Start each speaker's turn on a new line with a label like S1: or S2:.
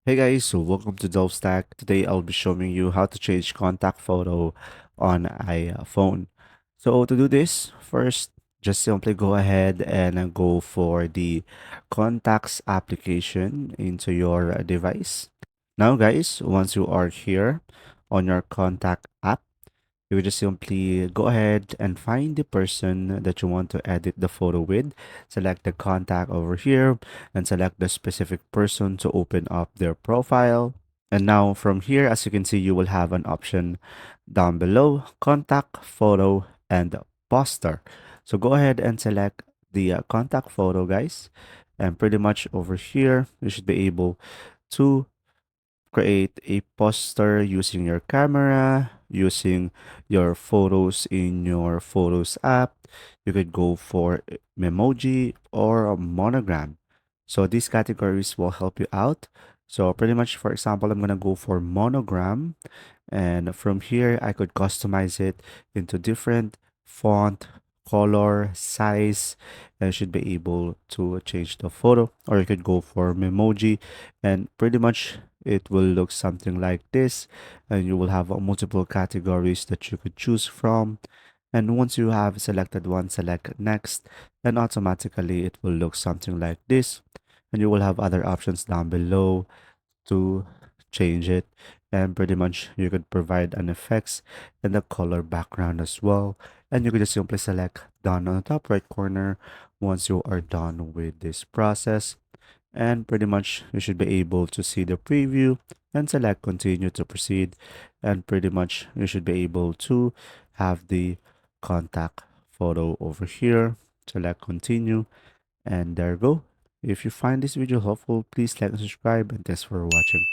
S1: Hey guys, so welcome to Stack. Today I'll be showing you how to change contact photo on iPhone. So to do this, first just simply go ahead and go for the contacts application into your device. Now guys, once you are here on your contact app, you would just simply go ahead and find the person that you want to edit the photo with. Select the contact over here and select the specific person to open up their profile. And now from here, as you can see, you will have an option down below, contact, photo, and poster. So go ahead and select the contact photo, guys. And pretty much over here, you should be able to create a poster using your camera, using your photos in your Photos app. You could go for Memoji or a Monogram. So these categories will help you out. So pretty much, for example, I'm gonna go for Monogram, and from here I could customize it into different font, color, size, and should be able to change the photo. Or you could go for Memoji, and pretty much it will look something like this, and you will have multiple categories that you could choose from. And once you have selected one, select next, and automatically it will look something like this. And you will have other options down below to change it, and pretty much you could provide an effects in the color background as well. And you could just simply select done on the top right corner once you are done with this process, and pretty much you should be able to see the preview and select continue to proceed, and pretty much you should be able to have the contact photo over here. Select continue, and there you go. If you find this video helpful, please like and subscribe, and thanks for watching.